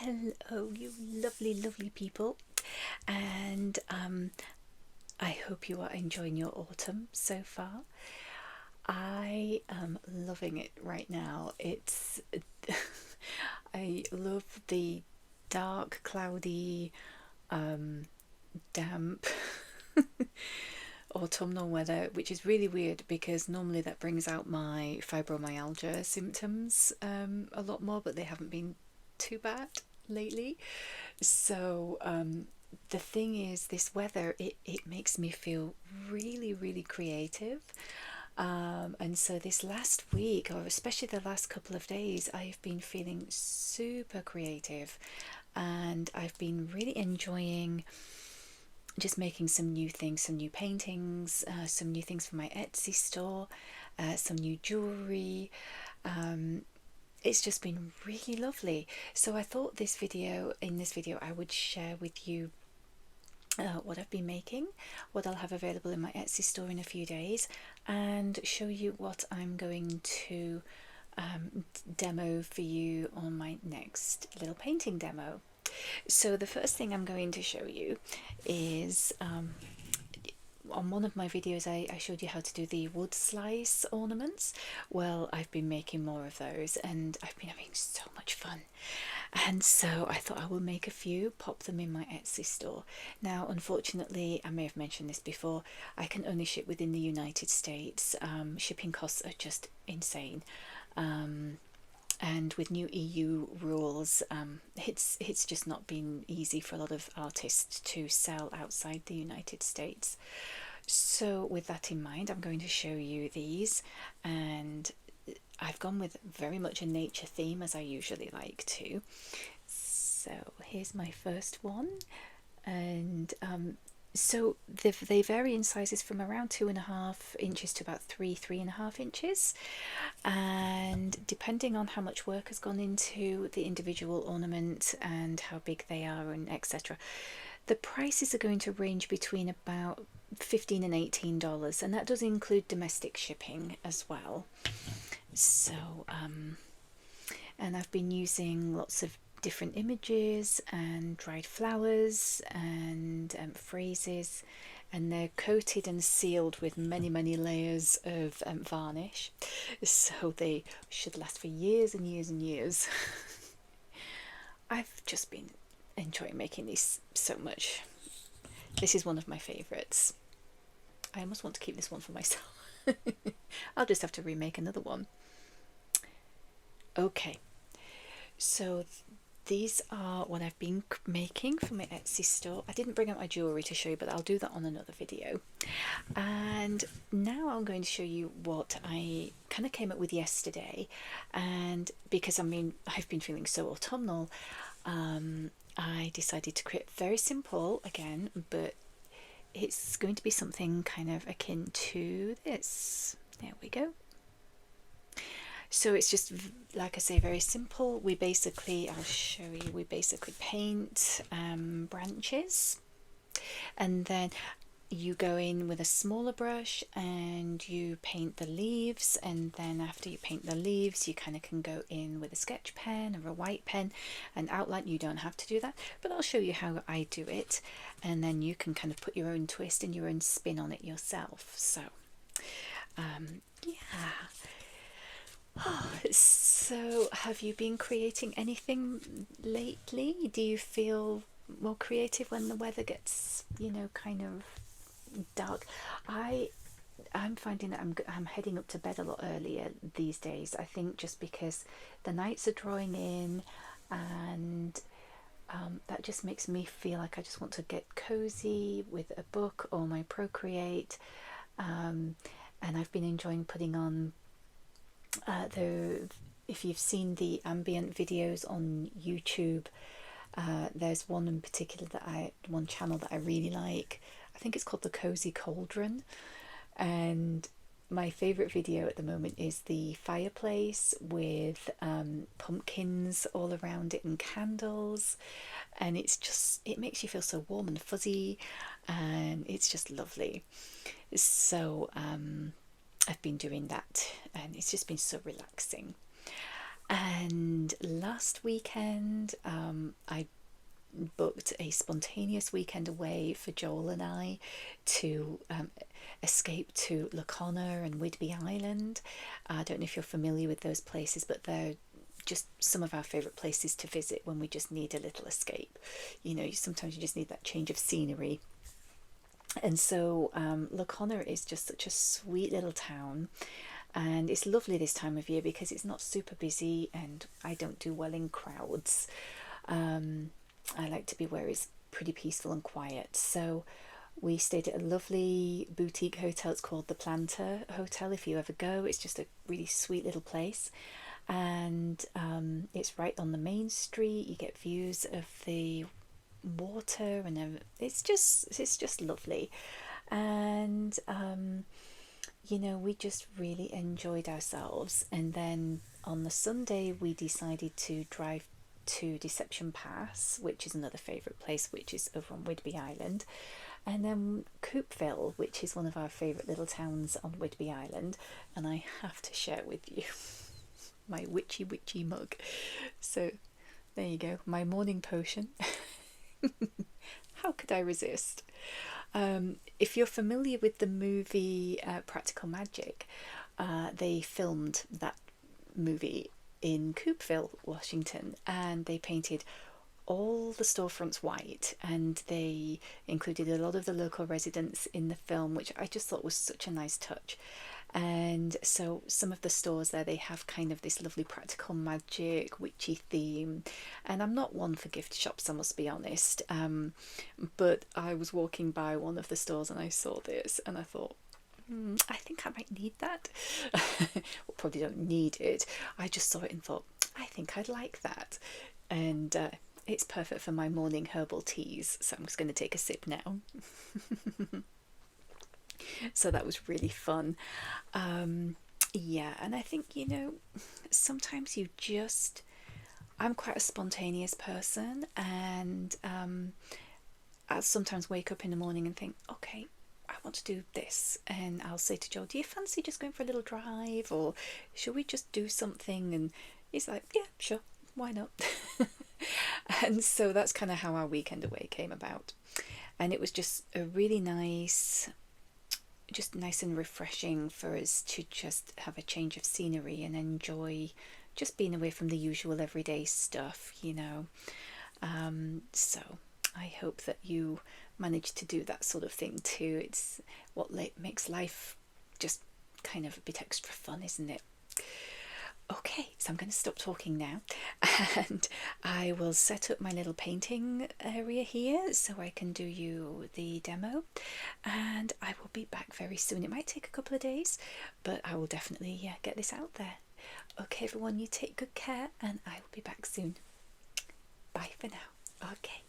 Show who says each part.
Speaker 1: Hello, you lovely, lovely people, and I hope you are enjoying your autumn so far. I am loving it right now. I love the dark, cloudy, damp autumnal weather, which is really weird because normally that brings out my fibromyalgia symptoms a lot more, but they haven't been too bad lately. So the thing is, this weather, it makes me feel really, really creative. And so this last week, or especially the last couple of days, I've been feeling super creative, and I've been really enjoying just making some new things, some new paintings, some new things for my Etsy store, some new jewelry. It's just been really lovely. So I thought in this video I would share with you what I've been making, what I'll have available in my Etsy store in a few days, and show you what I'm going to demo for you on my next little painting demo. So the first thing I'm going to show you is on one of my videos I showed you how to do the wood slice ornaments. Well, I've been making more of those and I've been having so much fun. And so I thought I will make a few, pop them in my Etsy store. Now, unfortunately, I may have mentioned this before, I can only ship within the United States. Shipping costs are just insane. And with new EU rules, it's just not been easy for a lot of artists to sell outside the United States. So with that in mind, I'm going to show you these, and I've gone with very much a nature theme, as I usually like to. So here's my first one, and so they vary in sizes from around 2.5 inches to about 3.5 inches, and depending on how much work has gone into the individual ornament and how big they are and etc., the prices are going to range between about $15 and $18, and that does include domestic shipping as well. So and I've been using lots of different images and dried flowers and phrases, and they're coated and sealed with many layers of varnish, so they should last for years and years and years. I've just been enjoying making these so much. This is one of my favourites. I almost want to keep this one for myself. I'll just have to remake another one. Okay, so these are what I've been making for my Etsy store. I didn't bring out my jewellery to show you, but I'll do that on another video. And now I'm going to show you what I kind of came up with yesterday. And because I've been feeling so autumnal, I decided to create very simple again, but it's going to be something kind of akin to this. There we go. So it's just, like I say, very simple. I'll show you, we basically paint branches, and then you go in with a smaller brush and you paint the leaves, and then after you paint the leaves you kind of can go in with a sketch pen or a white pen and outline. You don't have to do that, but I'll show you how I do it, and then you can kind of put your own twist and your own spin on it yourself. So yeah. So have you been creating anything lately? Do you feel more creative when the weather gets, kind of dark? I'm finding that I'm heading up to bed a lot earlier these days. I think just because the nights are drawing in, and that just makes me feel like I just want to get cozy with a book or my Procreate. And I've been enjoying putting on if you've seen the ambient videos on YouTube, there's one in particular one channel that I really like. I think it's called The Cozy Cauldron, and my favourite video at the moment is the fireplace with pumpkins all around it and candles, and it makes you feel so warm and fuzzy, and it's just lovely. So I've been doing that, and it's just been so relaxing. And last weekend, I booked a spontaneous weekend away for Joel and I to escape to Lacona and Whidbey Island. I don't know if you're familiar with those places, but they're just some of our favourite places to visit when we just need a little escape. You know, sometimes you just need that change of scenery. And so Lacona is just such a sweet little town, and it's lovely this time of year because it's not super busy and I don't do well in crowds. I like to be where it's pretty peaceful and quiet. So we stayed at a lovely boutique hotel. It's called the Planter Hotel. If you ever go, it's just a really sweet little place, and it's right on the main street. You get views of the water, and it's just lovely. And you know, we just really enjoyed ourselves. And then on the Sunday, we decided to drive to Deception Pass, which is another favourite place, which is over on Whidbey Island, and then Coopville, which is one of our favourite little towns on Whidbey Island. And I have to share with you my witchy mug. So there you go, my morning potion. How could I resist? If you're familiar with the movie Practical Magic, they filmed that movie in Coopville, Washington, and they painted all the storefronts white, and they included a lot of the local residents in the film, which I just thought was such a nice touch. And so some of the stores there, they have kind of this lovely practical magic witchy theme, and I'm not one for gift shops, I must be honest, but I was walking by one of the stores and I saw this and I thought, I think I might need that. Well, probably don't need it. I just saw it and thought, I think I'd like that. And it's perfect for my morning herbal teas. So I'm just going to take a sip now. So that was really fun. Yeah, and I think, you know, sometimes I'm quite a spontaneous person, and I'll sometimes wake up in the morning and think, okay, I want to do this, and I'll say to Joel, do you fancy just going for a little drive, or should we just do something? And he's like, yeah, sure, why not? And so that's kind of how our weekend away came about, and it was just a really nice and refreshing for us to just have a change of scenery and enjoy just being away from the usual everyday stuff, you know. So I hope that you manage to do that sort of thing too. It's what makes life just kind of a bit extra fun, isn't it? Okay, so I'm going to stop talking now, and I will set up my little painting area here so I can do you the demo, and I will be back very soon. It might take a couple of days, but I will definitely get this out there. Okay, everyone, you take good care, and I will be back soon. Bye for now. Okay.